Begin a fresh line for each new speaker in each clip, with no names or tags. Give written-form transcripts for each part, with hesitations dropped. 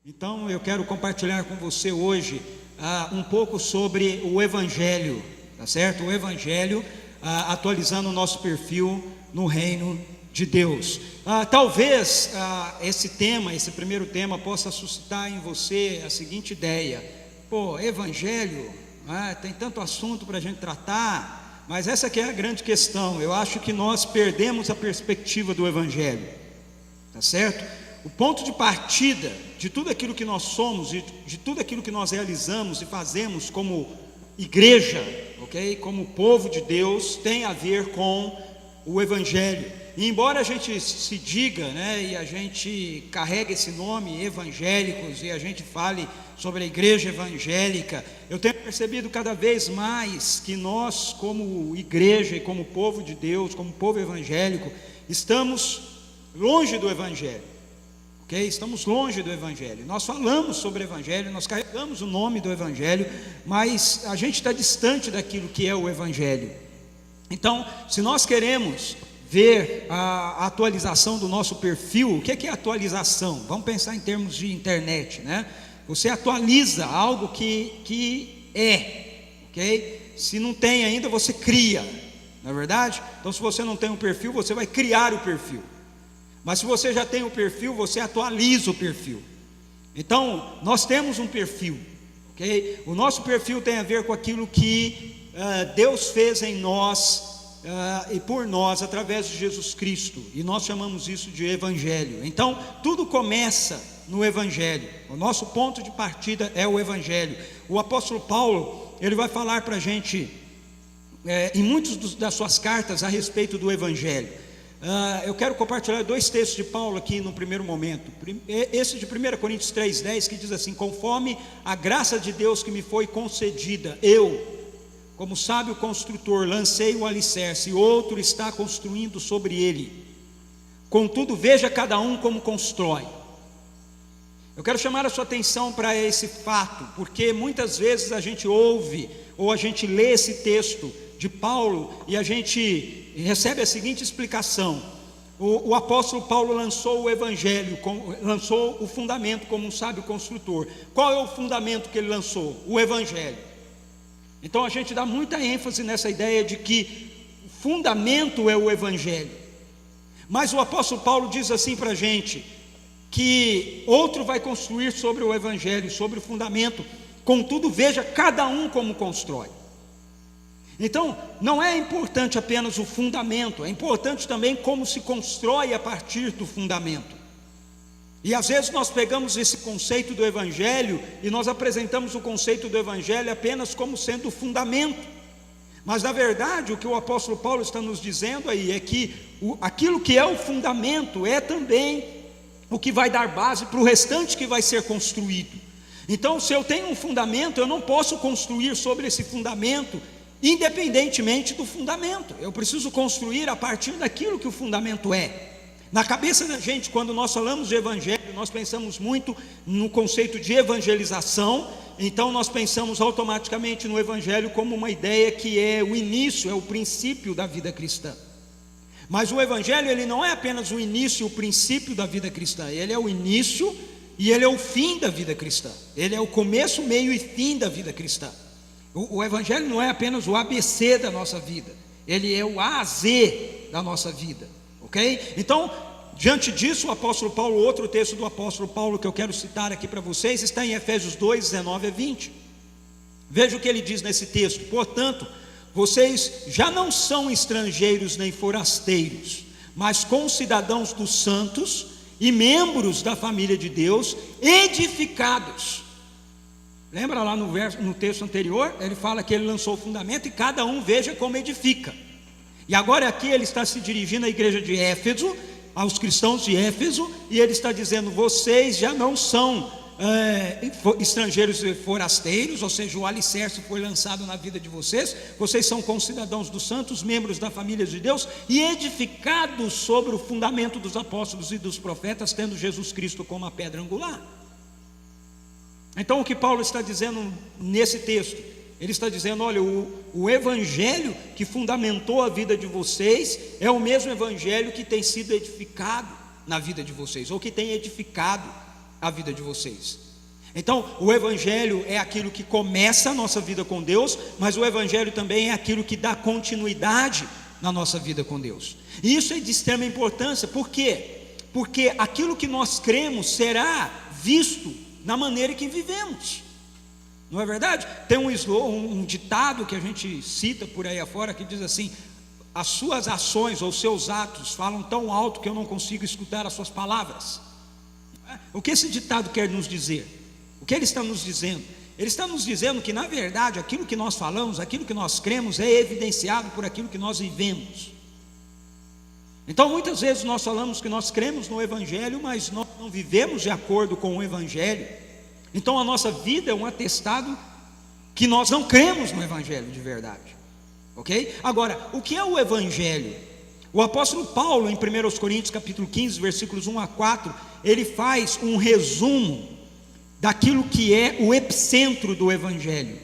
Então eu quero compartilhar com você hoje um pouco sobre o Evangelho, tá certo? O Evangelho, atualizando o nosso perfil no reino de Deus. Talvez esse primeiro tema possa suscitar em você a seguinte ideia: pô, Evangelho, tem tanto assunto para a gente tratar, mas essa aqui é a grande questão. Eu acho que nós perdemos a perspectiva do Evangelho, tá certo? O ponto de partida de tudo aquilo que nós somos e de tudo aquilo que nós realizamos e fazemos como igreja, ok? Como povo de Deus, tem a ver com o Evangelho. E embora a gente se diga, e a gente carregue esse nome, evangélicos, e a gente fale sobre a igreja evangélica, eu tenho percebido cada vez mais que nós, como igreja e como povo de Deus, como povo evangélico, estamos longe do Evangelho. Estamos longe do Evangelho. Nós falamos sobre o Evangelho, nós carregamos o nome do Evangelho, mas a gente está distante daquilo que é o Evangelho. Então, se nós queremos ver a atualização do nosso perfil, o que é atualização? Vamos pensar em termos de internet, Você atualiza algo que é, ok? Se não tem ainda, você cria, não é verdade? Então, se você não tem um perfil, você vai criar o perfil. Mas se você já tem o perfil, você atualiza o perfil. Então, nós temos um perfil, ok? O nosso perfil tem a ver com aquilo que Deus fez em nós e por nós, através de Jesus Cristo. E nós chamamos isso de Evangelho. Então, tudo começa no Evangelho. O nosso ponto de partida é o Evangelho. O apóstolo Paulo, ele vai falar para a gente, em muitas das suas cartas, a respeito do Evangelho. Eu quero compartilhar dois textos de Paulo aqui no primeiro momento. Esse de 1 Coríntios 3,10, que diz assim: conforme a graça de Deus que me foi concedida, eu, como sábio construtor, lancei o alicerce, e outro está construindo sobre ele. Contudo, veja cada um como constrói. Eu quero chamar a sua atenção para esse fato, porque muitas vezes a gente ouve ou a gente lê esse texto de Paulo e a gente recebe a seguinte explicação: o apóstolo Paulo lançou o Evangelho, lançou o fundamento como um sábio construtor. Qual é o fundamento que ele lançou? O Evangelho. Então a gente dá muita ênfase nessa ideia de que o fundamento é o Evangelho. Mas o apóstolo Paulo diz assim para a gente, que outro vai construir sobre o Evangelho, sobre o fundamento. Contudo, veja cada um como constrói. Então, não é importante apenas o fundamento, é importante também como se constrói a partir do fundamento. E às vezes nós pegamos esse conceito do Evangelho e nós apresentamos o conceito do Evangelho apenas como sendo o fundamento. Mas na verdade o que o apóstolo Paulo está nos dizendo aí é que aquilo que é o fundamento é também o que vai dar base para o restante que vai ser construído. Então, se eu tenho um fundamento, eu não posso construir sobre esse fundamento independentemente do fundamento. Eu preciso construir a partir daquilo que o fundamento é. Na cabeça da gente, quando nós falamos de Evangelho, nós pensamos muito no conceito de evangelização. Então nós pensamos automaticamente no Evangelho como uma ideia que é o início, é o princípio da vida cristã. Mas o Evangelho, ele não é apenas o início, o princípio da vida cristã. Ele é o início e ele é o fim da vida cristã. Ele é o começo, meio e fim da vida cristã. O Evangelho não é apenas o ABC da nossa vida, ele é o A a Z da nossa vida, ok? Então, diante disso, o apóstolo Paulo, outro texto do apóstolo Paulo que eu quero citar aqui para vocês, está em Efésios 2, 19 a 20. Veja o que ele diz nesse texto: portanto, vocês já não são estrangeiros nem forasteiros, mas concidadãos dos santos e membros da família de Deus, edificados. Lembra lá no texto anterior, ele fala que ele lançou o fundamento e cada um veja como edifica. E agora aqui ele está se dirigindo à igreja de Éfeso, aos cristãos de Éfeso, e ele está dizendo: vocês já não são estrangeiros e forasteiros, ou seja, o alicerce foi lançado na vida de vocês. Vocês são concidadãos dos santos, membros da família de Deus e edificados sobre o fundamento dos apóstolos e dos profetas, tendo Jesus Cristo como a pedra angular. Então o que Paulo está dizendo nesse texto? Ele está dizendo: olha, o Evangelho que fundamentou a vida de vocês é o mesmo Evangelho que tem sido edificado na vida de vocês, ou que tem edificado a vida de vocês. Então, o Evangelho é aquilo que começa a nossa vida com Deus, mas o Evangelho também é aquilo que dá continuidade na nossa vida com Deus. E isso é de extrema importância. Por quê? Porque aquilo que nós cremos será visto na maneira que vivemos. Não é verdade? Tem um ditado que a gente cita por aí afora que diz assim: as suas ações ou seus atos falam tão alto que eu não consigo escutar as suas palavras. O que esse ditado quer nos dizer? O que ele está nos dizendo? Ele está nos dizendo que, na verdade, aquilo que nós falamos, aquilo que nós cremos, é evidenciado por aquilo que nós vivemos. Então, muitas vezes nós falamos que nós cremos no Evangelho, mas nós não vivemos de acordo com o Evangelho. Então, a nossa vida é um atestado que nós não cremos no Evangelho de verdade. Ok? Agora, o que é o Evangelho? O apóstolo Paulo, em 1 Coríntios capítulo 15, versículos 1 a 4, ele faz um resumo daquilo que é o epicentro do Evangelho.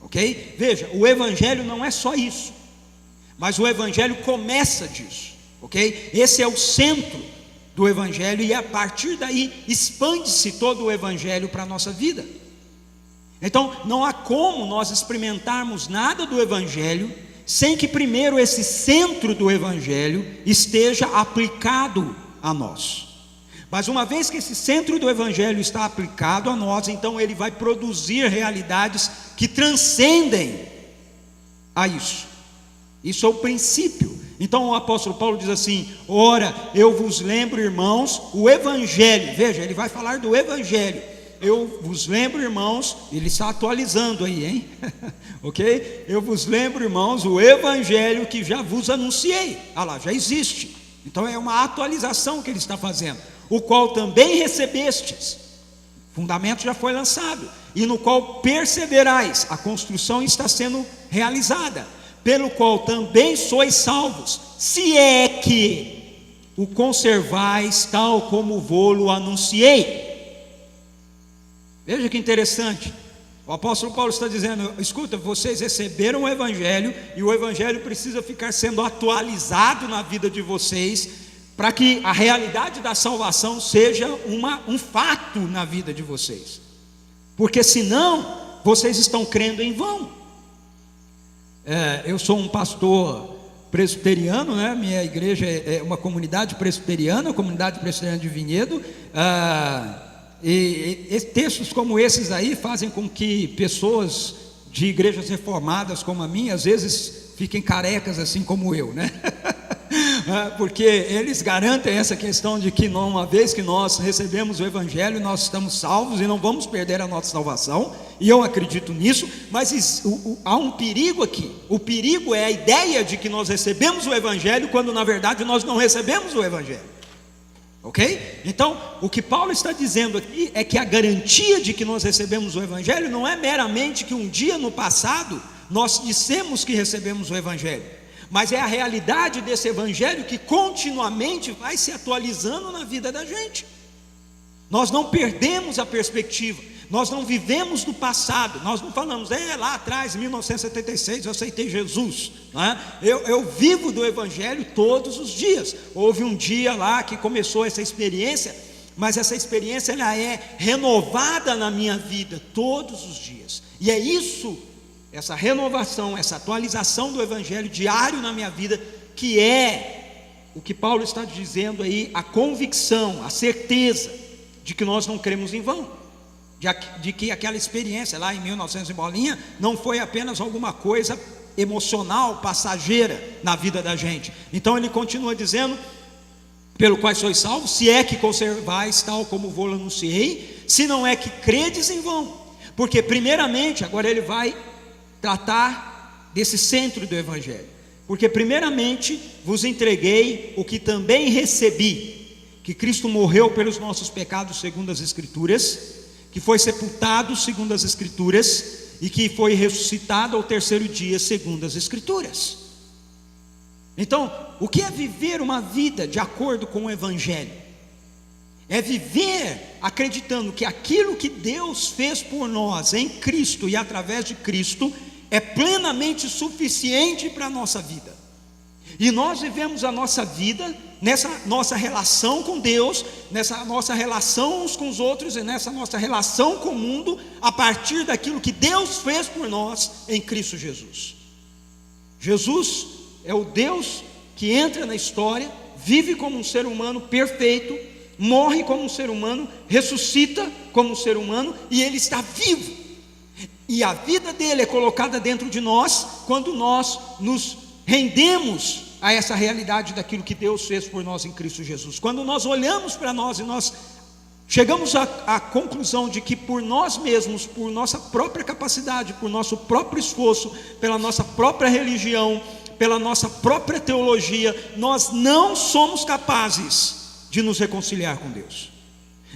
Ok? Veja, o Evangelho não é só isso, mas o Evangelho começa disso. Ok? Esse é o centro do Evangelho, e a partir daí expande-se todo o Evangelho para a nossa vida. Então, não há como nós experimentarmos nada do Evangelho sem que primeiro esse centro do Evangelho esteja aplicado a nós. Mas uma vez que esse centro do Evangelho está aplicado a nós, então ele vai produzir realidades que transcendem a isso. Isso é o princípio. Então o apóstolo Paulo diz assim: ora, eu vos lembro, irmãos, o Evangelho. Veja, ele vai falar do Evangelho. Eu vos lembro, irmãos, ele está atualizando aí, hein? Ok? Eu vos lembro, irmãos, o Evangelho que já vos anunciei. Ah lá, já existe. Então é uma atualização que ele está fazendo. O qual também recebestes. O fundamento já foi lançado. E no qual perseverais. A construção está sendo realizada. Pelo qual também sois salvos, se é que o conservais tal como vô-lo anunciei. Veja que interessante. O apóstolo Paulo está dizendo: escuta, vocês receberam o Evangelho, e o Evangelho precisa ficar sendo atualizado na vida de vocês, para que a realidade da salvação seja um fato na vida de vocês, porque senão vocês estão crendo em vão. Eu sou um pastor presbiteriano, né? Minha igreja é uma comunidade presbiteriana, a comunidade presbiteriana de Vinhedo, e textos como esses aí fazem com que pessoas de igrejas reformadas como a minha, às vezes fiquem carecas assim como eu, né? Porque eles garantem essa questão de que uma vez que nós recebemos o Evangelho, nós estamos salvos e não vamos perder a nossa salvação, e eu acredito nisso, mas há um perigo aqui. O perigo é a ideia de que nós recebemos o Evangelho, quando na verdade nós não recebemos o Evangelho. Ok? Então, o que Paulo está dizendo aqui é que a garantia de que nós recebemos o Evangelho não é meramente que um dia no passado nós dissemos que recebemos o Evangelho, mas é a realidade desse Evangelho que continuamente vai se atualizando na vida da gente. Nós não perdemos a perspectiva, nós não vivemos do passado, nós não falamos, lá atrás, em 1976, eu aceitei Jesus, né? Eu vivo do Evangelho todos os dias. Houve um dia lá que começou essa experiência, mas essa experiência ela é renovada na minha vida todos os dias, e é isso, essa renovação, essa atualização do Evangelho diário na minha vida, que é o que Paulo está dizendo aí, a convicção, a certeza de que nós não cremos em vão, de que aquela experiência lá em 1900 e bolinha não foi apenas alguma coisa emocional, passageira na vida da gente. Então ele continua dizendo: pelo qual sois salvos, se é que conservais tal como vô-lo anunciei, se não é que credes em vão. Porque primeiramente, agora ele vai tratar desse centro do Evangelho, porque primeiramente vos entreguei o que também recebi, que Cristo morreu pelos nossos pecados segundo as Escrituras, que foi sepultado segundo as Escrituras, e que foi ressuscitado ao terceiro dia segundo as Escrituras. Então, o que é viver uma vida de acordo com o Evangelho? É viver acreditando que aquilo que Deus fez por nós em Cristo e através de Cristo é plenamente suficiente para a nossa vida. E nós vivemos a nossa vida nessa nossa relação com Deus, nessa nossa relação uns com os outros e nessa nossa relação com o mundo, a partir daquilo que Deus fez por nós em Cristo Jesus. Jesus é o Deus que entra na história, vive como um ser humano perfeito, morre como um ser humano, ressuscita como um ser humano, e Ele está vivo. E a vida dele é colocada dentro de nós quando nós nos rendemos a essa realidade daquilo que Deus fez por nós em Cristo Jesus. Quando nós olhamos para nós e nós chegamos à conclusão de que por nós mesmos, por nossa própria capacidade, por nosso próprio esforço, pela nossa própria religião, pela nossa própria teologia, nós não somos capazes de nos reconciliar com Deus.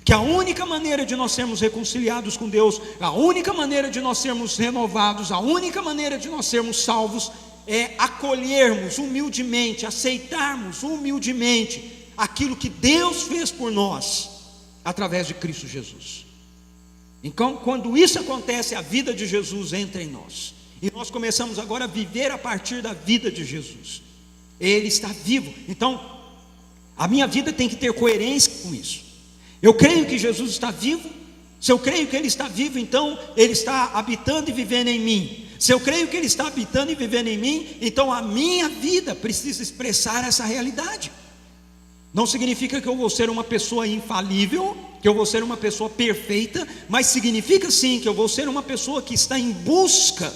Que a única maneira de nós sermos reconciliados com Deus, a única maneira de nós sermos renovados, a única maneira de nós sermos salvos é acolhermos humildemente, aceitarmos humildemente aquilo que Deus fez por nós através de Cristo Jesus. Então, quando isso acontece, a vida de Jesus entra em nós, e nós começamos agora a viver a partir da vida de Jesus. Ele está vivo. Então, a minha vida tem que ter coerência com isso. Eu creio que Jesus está vivo. Se eu creio que Ele está vivo, então Ele está habitando e vivendo em mim. Se eu creio que Ele está habitando e vivendo em mim, então a minha vida precisa expressar essa realidade. Não significa que eu vou ser uma pessoa infalível, que eu vou ser uma pessoa perfeita, mas significa sim que eu vou ser uma pessoa que está em busca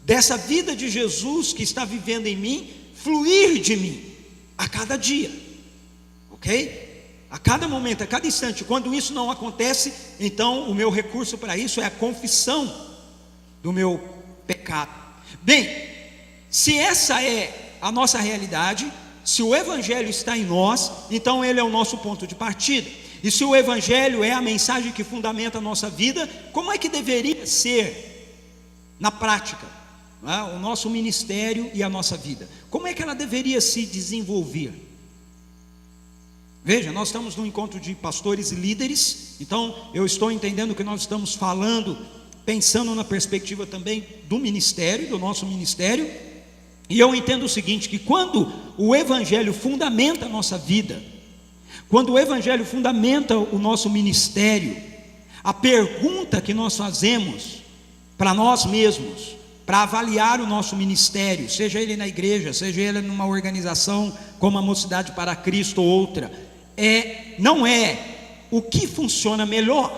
dessa vida de Jesus que está vivendo em mim, fluir de mim a cada dia, ok? A cada momento, a cada instante. Quando isso não acontece, então o meu recurso para isso é a confissão do meu pecado. Bem, se essa é a nossa realidade, se o Evangelho está em nós, então ele é o nosso ponto de partida. E se o Evangelho é a mensagem que fundamenta a nossa vida, como é que deveria ser na prática, o nosso ministério e a nossa vida? Como é que ela deveria se desenvolver? Veja, nós estamos num encontro de pastores e líderes, então eu estou entendendo que nós estamos falando, pensando na perspectiva também do ministério, do nosso ministério, e eu entendo o seguinte, que quando o Evangelho fundamenta a nossa vida, quando o Evangelho fundamenta o nosso ministério, a pergunta que nós fazemos para nós mesmos, para avaliar o nosso ministério, seja ele na igreja, seja ele numa organização como a Mocidade para Cristo ou outra, não é o que funciona melhor.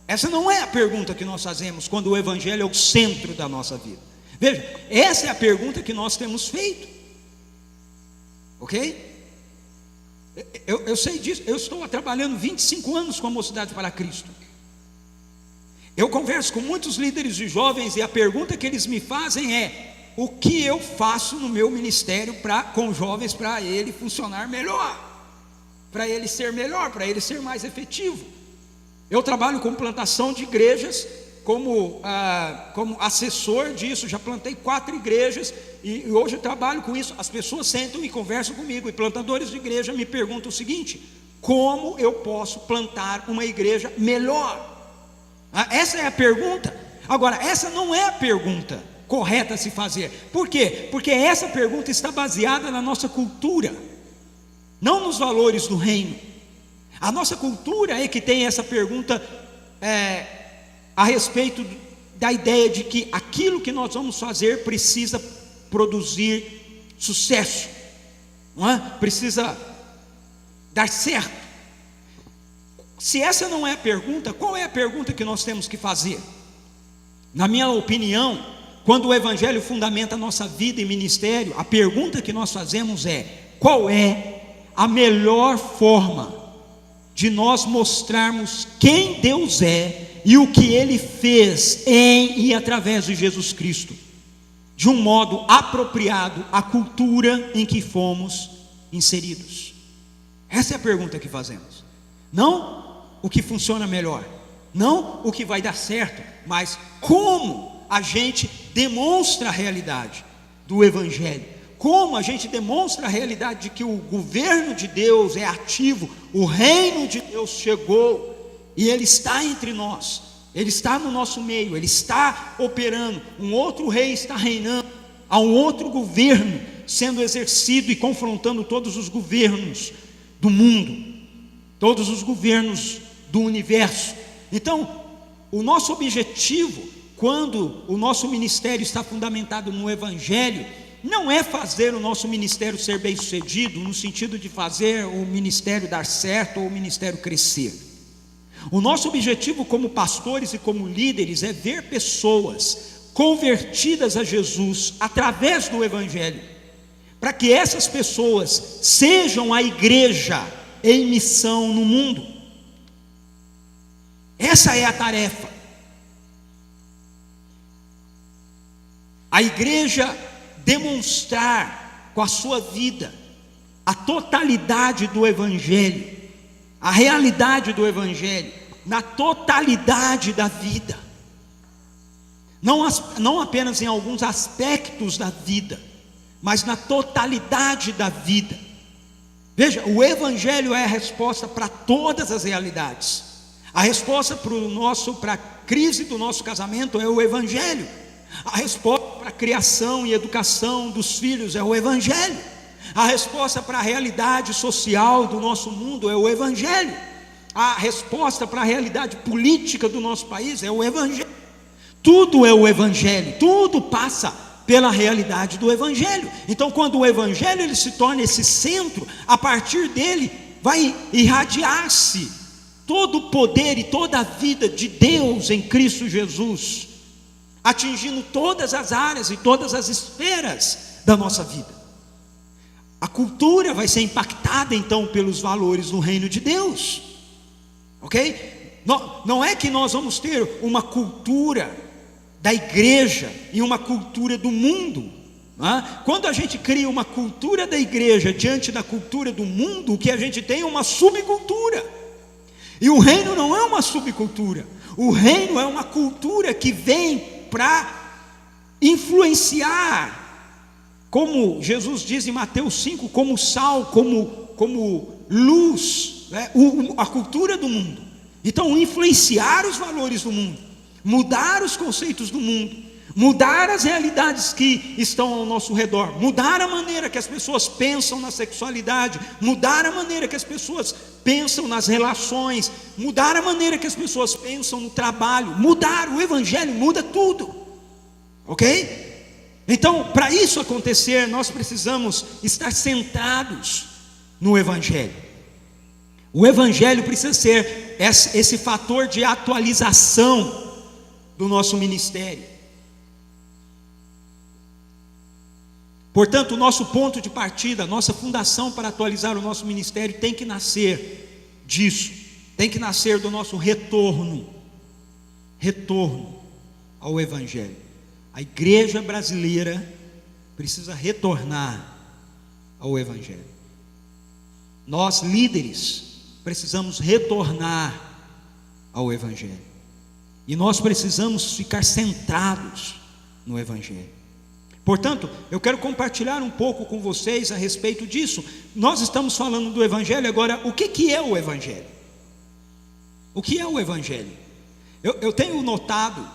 Essa não é a pergunta que nós fazemos quando o Evangelho é o centro da nossa vida. Veja, essa é a pergunta que nós temos feito, ok? Eu sei disso. Eu estou trabalhando 25 anos com a Mocidade para Cristo. Eu converso com muitos líderes de jovens e a pergunta que eles me fazem é: o que eu faço no meu ministério com jovens para ele funcionar melhor? Para ele ser melhor, para ele ser mais efetivo. Eu trabalho com plantação de igrejas, como assessor disso, já plantei 4 igrejas, e hoje eu trabalho com isso. As pessoas sentam e conversam comigo, e plantadores de igreja me perguntam o seguinte: como eu posso plantar uma igreja melhor? Essa é a pergunta. Agora, essa não é a pergunta correta a se fazer. Por quê? Porque essa pergunta está baseada na nossa cultura, não nos valores do reino. A nossa cultura é que tem essa pergunta a respeito da ideia de que aquilo que nós vamos fazer precisa produzir sucesso, não é? Precisa dar certo. Se essa não é a pergunta, qual é a pergunta que nós temos que fazer? Na minha opinião, quando o Evangelho fundamenta a nossa vida e ministério, a pergunta que nós fazemos é: qual é a melhor forma de nós mostrarmos quem Deus é e o que Ele fez em e através de Jesus Cristo, de um modo apropriado à cultura em que fomos inseridos? Essa é a pergunta que fazemos. Não o que funciona melhor, não o que vai dar certo, mas como a gente demonstra a realidade do Evangelho. Como a gente demonstra a realidade de que o governo de Deus é ativo, o reino de Deus chegou e Ele está entre nós, Ele está no nosso meio, Ele está operando, um outro rei está reinando, há um outro governo sendo exercido e confrontando todos os governos do mundo, todos os governos do universo. Então, o nosso objetivo, quando o nosso ministério está fundamentado no Evangelho, não é fazer o nosso ministério ser bem sucedido, no sentido de fazer o ministério dar certo ou o ministério crescer. O nosso objetivo como pastores e como líderes é ver pessoas convertidas a Jesus através do Evangelho, para que essas pessoas sejam a igreja em missão no mundo. Essa é a tarefa. A igreja demonstrar com a sua vida a totalidade do Evangelho, a realidade do Evangelho, na totalidade da vida, não apenas em alguns aspectos da vida, mas na totalidade da vida. Veja, o Evangelho é a resposta para todas as realidades. A resposta para a crise do nosso casamento é o Evangelho. A resposta para a criação e educação dos filhos é o Evangelho. A resposta para a realidade social do nosso mundo é o Evangelho. A resposta para a realidade política do nosso país é o Evangelho. Tudo é o Evangelho, tudo passa pela realidade do Evangelho. Então, quando o Evangelho ele se torna esse centro, a partir dele vai irradiar-se todo o poder e toda a vida de Deus em Cristo Jesus, atingindo todas as áreas e todas as esferas da nossa vida. A cultura vai ser impactada então pelos valores do reino de Deus, ok? Não é que nós vamos ter uma cultura da igreja e uma cultura do mundo. Quando a gente cria uma cultura da igreja diante da cultura do mundo, o que a gente tem é uma subcultura. E o reino não é uma subcultura, o reino é uma cultura que vem para influenciar, como Jesus diz em Mateus 5, como sal, como luz, né? A cultura do mundo. Então, influenciar os valores do mundo, mudar os conceitos do mundo, mudar as realidades que estão ao nosso redor, mudar a maneira que as pessoas pensam na sexualidade, mudar a maneira que as pessoas pensam nas relações, mudar a maneira que as pessoas pensam no trabalho, mudar o Evangelho, muda tudo, ok? Então, para isso acontecer, nós precisamos estar centrados no Evangelho. O Evangelho precisa ser esse fator de atualização do nosso ministério. Portanto, o nosso ponto de partida, a nossa fundação para atualizar o nosso ministério tem que nascer disso, tem que nascer do nosso retorno ao Evangelho. A igreja brasileira precisa retornar ao Evangelho. Nós, líderes, precisamos retornar ao Evangelho. E nós precisamos ficar centrados no Evangelho. Portanto, eu quero compartilhar um pouco com vocês a respeito disso. Nós estamos falando do Evangelho, agora, o que é o Evangelho? O que é o Evangelho? Eu tenho notado,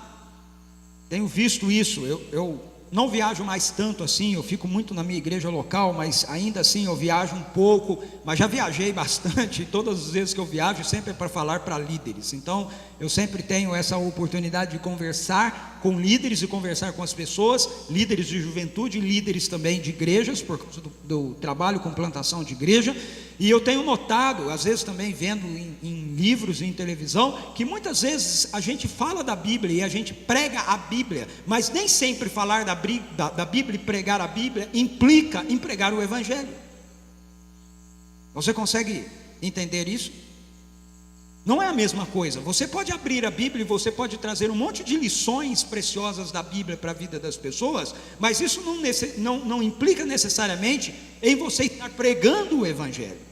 tenho visto isso, eu não viajo mais tanto assim, eu fico muito na minha igreja local, mas ainda assim eu viajo um pouco, mas já viajei bastante, todas as vezes que eu viajo sempre é para falar para líderes, então eu sempre tenho essa oportunidade de conversar com líderes e conversar com as pessoas, líderes de juventude, líderes também de igrejas, por causa do trabalho com plantação de igreja, e eu tenho notado, às vezes também vendo em livros e em televisão, que muitas vezes a gente fala da Bíblia e a gente prega a Bíblia, mas nem sempre falar da Bíblia e pregar a Bíblia implica em pregar o Evangelho. Você consegue entender isso? Não é a mesma coisa. Você pode abrir a Bíblia e você pode trazer um monte de lições preciosas da Bíblia para a vida das pessoas, mas isso não implica necessariamente em você estar pregando o Evangelho.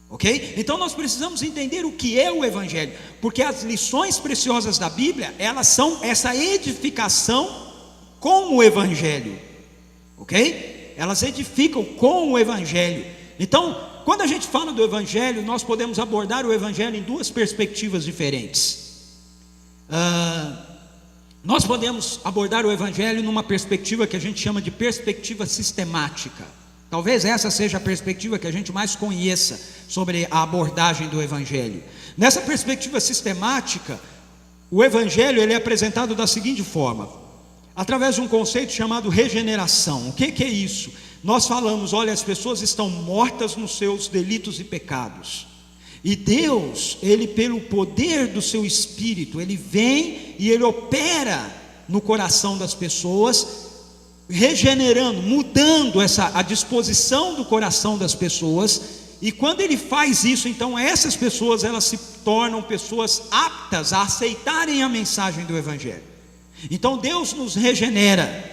Ok? Então nós precisamos entender o que é o Evangelho, porque as lições preciosas da Bíblia, elas são essa edificação com o Evangelho, ok? Elas edificam com o Evangelho. Então, quando a gente fala do Evangelho, nós podemos abordar o Evangelho em duas perspectivas diferentes. Nós podemos abordar o Evangelho numa perspectiva que a gente chama de perspectiva sistemática. Talvez essa seja a perspectiva que a gente mais conheça sobre a abordagem do Evangelho. Nessa perspectiva sistemática, o Evangelho ele é apresentado da seguinte forma: através de um conceito chamado regeneração. O que é isso? Nós falamos, olha, as pessoas estão mortas nos seus delitos e pecados. E Deus, Ele pelo poder do seu Espírito, Ele vem e Ele opera no coração das pessoas, regenerando, mudando a disposição do coração das pessoas. E quando Ele faz isso, então essas pessoas, elas se tornam pessoas aptas a aceitarem a mensagem do Evangelho. Então Deus nos regenera,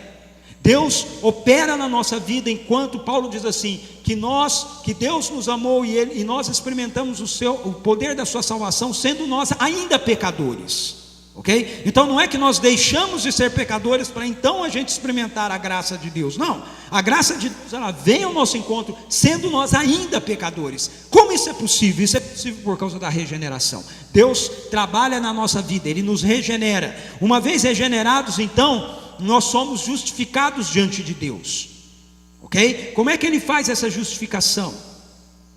Deus opera na nossa vida, enquanto Paulo diz assim, que Deus nos amou e nós experimentamos o poder da sua salvação, sendo nós ainda pecadores, ok? Então não é que nós deixamos de ser pecadores para então a gente experimentar a graça de Deus, não, a graça de Deus ela vem ao nosso encontro, sendo nós ainda pecadores. Como isso é possível? Isso é possível por causa da regeneração. Deus trabalha na nossa vida, Ele nos regenera. Uma vez regenerados, então nós somos justificados diante de Deus, ok? Como é que Ele faz essa justificação?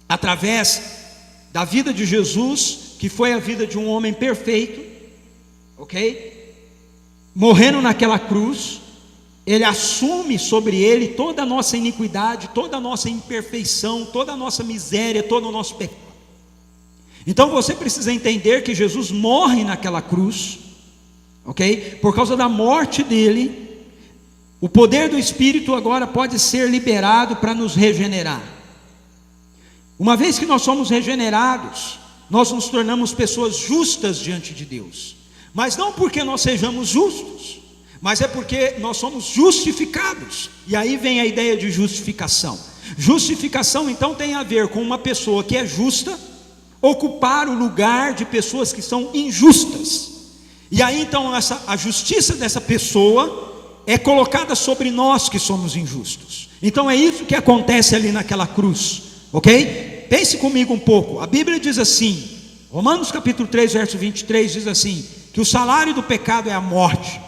Através da vida de Jesus, que foi a vida de um homem perfeito, ok? Morrendo naquela cruz, Ele assume sobre Ele toda a nossa iniquidade, toda a nossa imperfeição, toda a nossa miséria, todo o nosso pecado. Então você precisa entender que Jesus morre naquela cruz, ok? Por causa da morte dele, o poder do Espírito agora pode ser liberado para nos regenerar. Uma vez que nós somos regenerados, nós nos tornamos pessoas justas diante de Deus. Mas não porque nós sejamos justos, mas é porque nós somos justificados. E aí vem a ideia de justificação. Justificação então tem a ver com uma pessoa que é justa ocupar o lugar de pessoas que são injustas. E aí então a justiça dessa pessoa é colocada sobre nós que somos injustos. Então é isso que acontece ali naquela cruz, ok? Pense comigo um pouco. A Bíblia diz assim, Romanos capítulo 3 verso 23 diz assim, que o salário do pecado é a morte,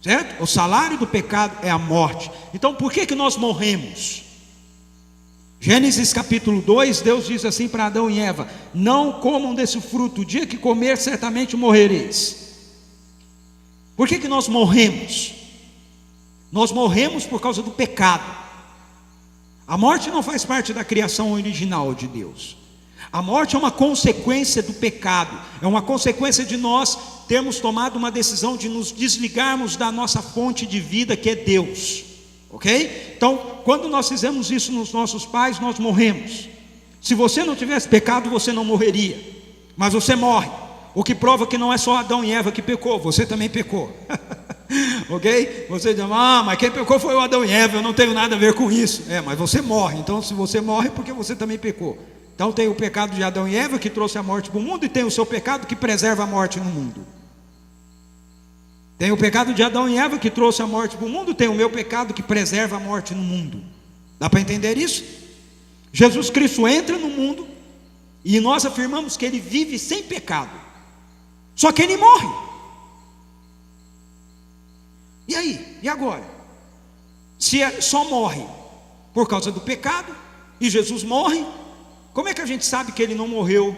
certo? O salário do pecado é a morte. Então por que nós morremos? Gênesis capítulo 2, Deus diz assim para Adão e Eva: não comam desse fruto, o dia que comer certamente morrereis. Por que nós morremos? Nós morremos por causa do pecado. A morte não faz parte da criação original de Deus. A morte é uma consequência do pecado, é uma consequência de nós termos tomado uma decisão de nos desligarmos da nossa fonte de vida, que é Deus, ok? Então, quando nós fizemos isso nos nossos pais, nós morremos. Se você não tivesse pecado, você não morreria, mas você morre, o que prova que não é só Adão e Eva que pecou, você também pecou. Ok? Você diz, mas quem pecou foi o Adão e Eva, eu não tenho nada a ver com isso. Mas você morre, então se você morre, é porque você também pecou. Então tem o pecado de Adão e Eva que trouxe a morte para o mundo, e tem o seu pecado que preserva a morte no mundo. Tem o pecado de Adão e Eva que trouxe a morte para o mundo, tem o meu pecado que preserva a morte no mundo. Dá para entender isso? Jesus Cristo entra no mundo e nós afirmamos que Ele vive sem pecado, só que Ele morre. E aí? E agora? Se só morre por causa do pecado e Jesus morre, como é que a gente sabe que Ele não morreu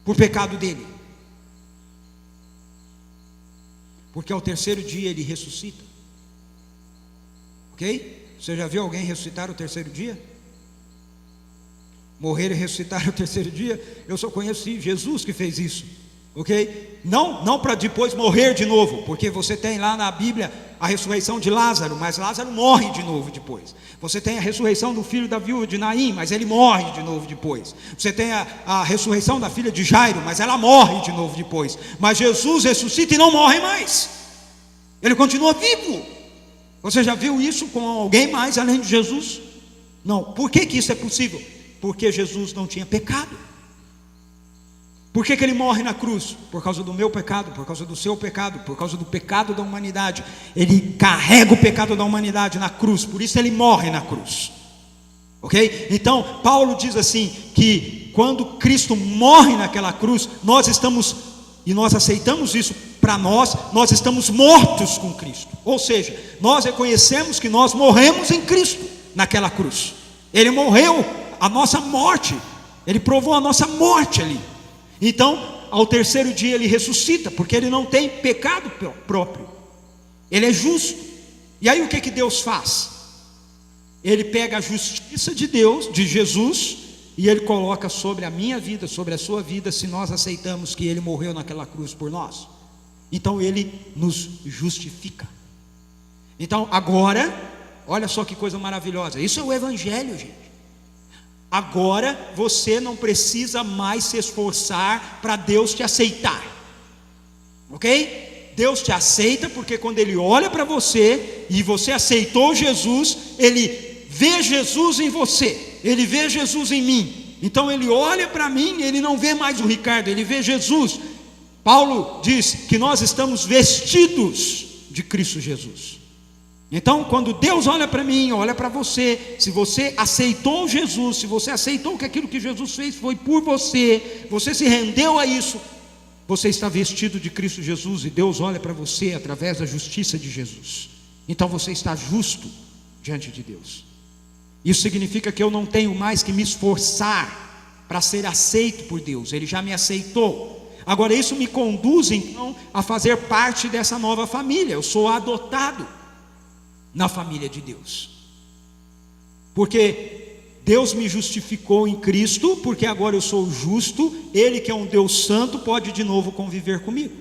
por pecado dele? Porque ao terceiro dia Ele ressuscita, ok? Você já viu alguém ressuscitar ao terceiro dia? Morrer e ressuscitar ao terceiro dia? Eu só conheci Jesus que fez isso, ok? Não para depois morrer de novo, porque você tem lá na Bíblia a ressurreição de Lázaro, mas Lázaro morre de novo depois. Você tem a ressurreição do filho da viúva de Naim, mas ele morre de novo depois. Você tem a ressurreição da filha de Jairo, mas ela morre de novo depois. Mas Jesus ressuscita e não morre mais, Ele continua vivo. Você já viu isso com alguém mais além de Jesus? Não. Por que isso é possível? Porque Jesus não tinha pecado. Por que Ele morre na cruz? Por causa do meu pecado, por causa do seu pecado, por causa do pecado da humanidade. Ele carrega o pecado da humanidade na cruz, por isso Ele morre na cruz, ok? Então Paulo diz assim, que quando Cristo morre naquela cruz, nós estamos e nós aceitamos isso para nós, nós estamos mortos com Cristo. Ou seja, nós reconhecemos que nós morremos em Cristo naquela cruz. Ele morreu a nossa morte, Ele provou a nossa morte ali. Então, ao terceiro dia Ele ressuscita, porque Ele não tem pecado próprio, Ele é justo. E aí o que Deus faz? Ele pega a justiça de Deus, de Jesus, e Ele coloca sobre a minha vida, sobre a sua vida, se nós aceitamos que Ele morreu naquela cruz por nós. Então Ele nos justifica. Então agora, olha só que coisa maravilhosa, isso é o Evangelho, gente. Agora você não precisa mais se esforçar para Deus te aceitar, ok? Deus te aceita porque quando Ele olha para você e você aceitou Jesus, Ele vê Jesus em você, Ele vê Jesus em mim. Então Ele olha para mim, Ele não vê mais o Ricardo, Ele vê Jesus. Paulo diz que nós estamos vestidos de Cristo Jesus. Então quando Deus olha para mim, olha para você, se você aceitou Jesus, se você aceitou que aquilo que Jesus fez foi por você, você se rendeu a isso, você está vestido de Cristo Jesus, e Deus olha para você através da justiça de Jesus. Então você está justo diante de Deus. Isso significa que eu não tenho mais que me esforçar para ser aceito por Deus, Ele já me aceitou. Agora isso me conduz então a fazer parte dessa nova família. Eu sou adotado na família de Deus, porque Deus me justificou em Cristo, porque agora eu sou justo. Ele, que é um Deus santo, pode de novo conviver comigo.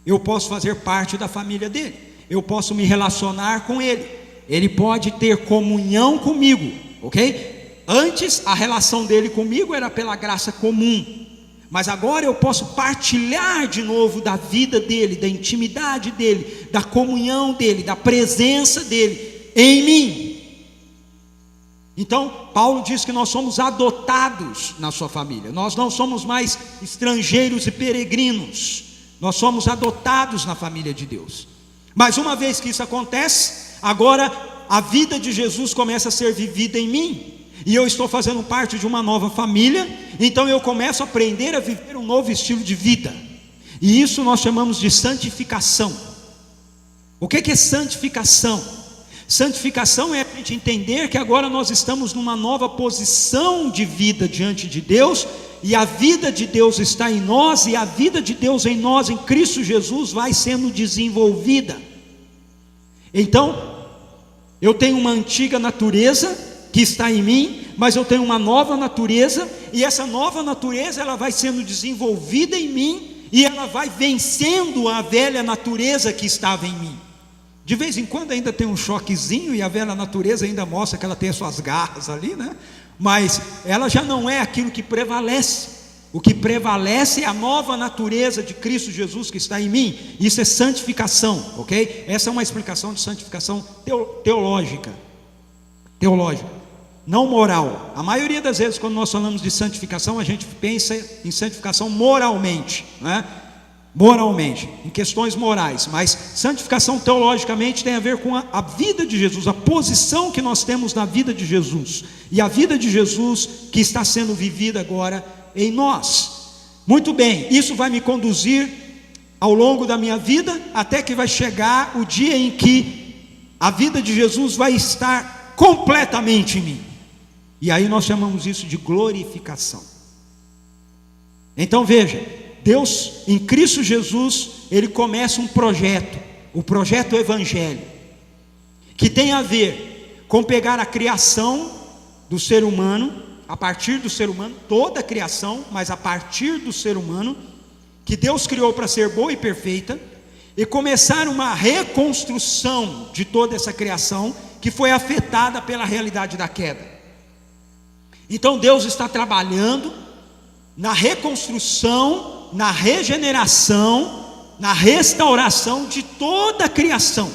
Eu posso fazer parte da família dele, eu posso me relacionar com ele, ele pode ter comunhão comigo, ok? Antes a relação dele comigo era pela graça comum, mas agora eu posso partilhar de novo da vida dele, da intimidade dele, da comunhão dele, da presença dele em mim. Então Paulo diz que nós somos adotados na sua família. Nós não somos mais estrangeiros e peregrinos, nós somos adotados na família de Deus. Mas uma vez que isso acontece, agora a vida de Jesus começa a ser vivida em mim, e eu estou fazendo parte de uma nova família. Então eu começo a aprender a viver um novo estilo de vida, e isso nós chamamos de santificação. O que é santificação? Santificação é a gente entender que agora nós estamos numa nova posição de vida diante de Deus, e a vida de Deus está em nós, e a vida de Deus em nós, em Cristo Jesus, vai sendo desenvolvida. Então eu tenho uma antiga natureza que está em mim, mas eu tenho uma nova natureza, e essa nova natureza ela vai sendo desenvolvida em mim, e ela vai vencendo a velha natureza que estava em mim. De vez em quando ainda tem um choquezinho, e a velha natureza ainda mostra que ela tem as suas garras ali, né? Mas ela já não é aquilo que prevalece. O que prevalece é a nova natureza de Cristo Jesus que está em mim. Isso é santificação, ok? Essa é uma explicação de santificação teológica, não moral. A maioria das vezes quando nós falamos de santificação, a gente pensa em santificação moralmente, né? Moralmente, em questões morais. Mas santificação teologicamente tem a ver com a vida de Jesus, a posição que nós temos na vida de Jesus, e a vida de Jesus que está sendo vivida agora em nós. Muito bem, isso vai me conduzir ao longo da minha vida, até que vai chegar o dia em que a vida de Jesus vai estar completamente em mim, e aí nós chamamos isso de glorificação. Então veja, Deus em Cristo Jesus, Ele começa um projeto, o projeto Evangelho, que tem a ver com pegar a criação do ser humano, a partir do ser humano, toda a criação, mas a partir do ser humano, que Deus criou para ser boa e perfeita, e começar uma reconstrução de toda essa criação que foi afetada pela realidade da queda. Então Deus está trabalhando na reconstrução, na regeneração, na restauração de toda a criação.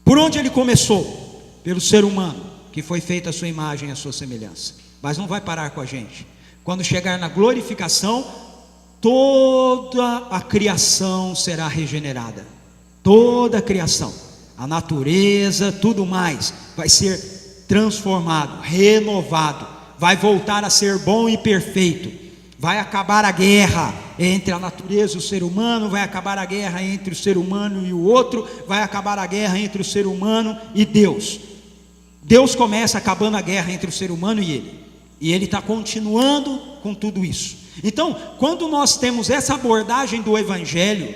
Por onde Ele começou? Pelo ser humano, que foi feito à sua imagem e à sua semelhança. Mas não vai parar com a gente. Quando chegar na glorificação, toda a criação será regenerada. Toda a criação, a natureza, tudo mais, vai ser transformado, renovado, vai voltar a ser bom e perfeito, vai acabar a guerra entre a natureza e o ser humano, vai acabar a guerra entre o ser humano e o outro, vai acabar a guerra entre o ser humano e Deus. Deus começa acabando a guerra entre o ser humano e ele está continuando com tudo isso. Então, quando nós temos essa abordagem do Evangelho,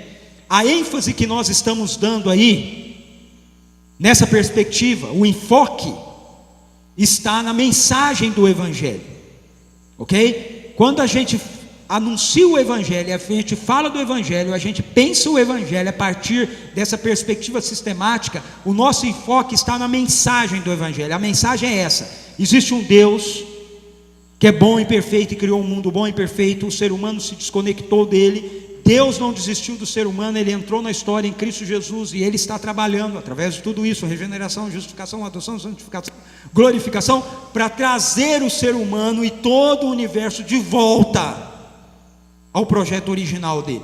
a ênfase que nós estamos dando aí, nessa perspectiva, o enfoque está na mensagem do Evangelho, ok? Quando a gente anuncia o Evangelho, a gente fala do Evangelho, a gente pensa o Evangelho a partir dessa perspectiva sistemática, o nosso enfoque está na mensagem do Evangelho. A mensagem é essa: existe um Deus que é bom e perfeito e criou um mundo bom e perfeito, o ser humano se desconectou dele, Deus não desistiu do ser humano, ele entrou na história em Cristo Jesus e ele está trabalhando através de tudo isso, regeneração, justificação, adoção, santificação, glorificação, para trazer o ser humano e todo o universo de volta ao projeto original dele.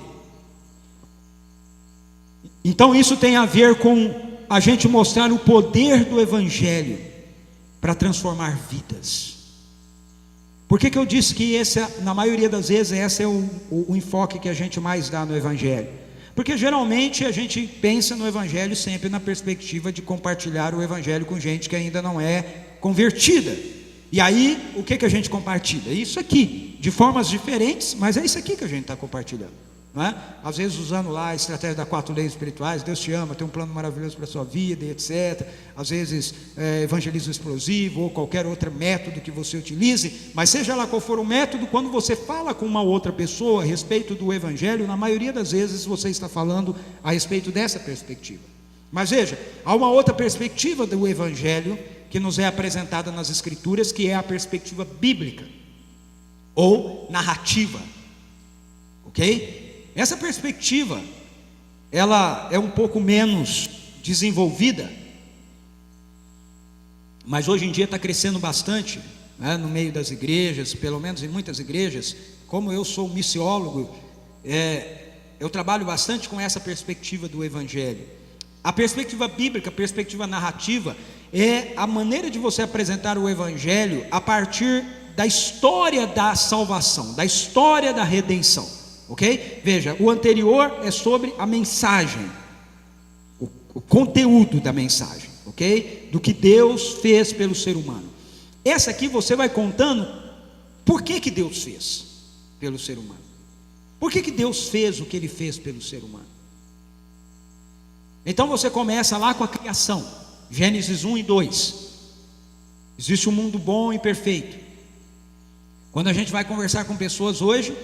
Então isso tem a ver com a gente mostrar o poder do Evangelho para transformar vidas. Por que eu disse que na maioria das vezes esse é o enfoque que a gente mais dá no Evangelho? Porque geralmente a gente pensa no Evangelho sempre na perspectiva de compartilhar o Evangelho com gente que ainda não é convertida. E aí, o que a gente compartilha? Isso aqui, de formas diferentes, mas é isso aqui que a gente está compartilhando, não é? Às vezes usando lá a estratégia das 4 leis espirituais, Deus te ama, tem um plano maravilhoso para a sua vida, etc. Às vezes evangelismo explosivo ou qualquer outro método que você utilize, mas seja lá qual for o método, quando você fala com uma outra pessoa a respeito do Evangelho, na maioria das vezes você está falando a respeito dessa perspectiva. Mas veja, há uma outra perspectiva do Evangelho que nos é apresentada nas Escrituras, que é a perspectiva bíblica ou narrativa, ok? Essa perspectiva, ela é um pouco menos desenvolvida, mas hoje em dia está crescendo bastante, né, no meio das igrejas, pelo menos em muitas igrejas. Como eu sou missiólogo, eu trabalho bastante com essa perspectiva do Evangelho. A perspectiva bíblica, a perspectiva narrativa, é a maneira de você apresentar o Evangelho a partir da história da salvação, da história da redenção, ok? Veja, o anterior é sobre a mensagem, o conteúdo da mensagem, ok? Do que Deus fez pelo ser humano. Essa aqui você vai contando por que Deus fez pelo ser humano. Por que Deus fez o que Ele fez pelo ser humano? Então você começa lá com a criação, Gênesis 1 e 2. Existe um mundo bom e perfeito. Quando a gente vai conversar com pessoas hoje,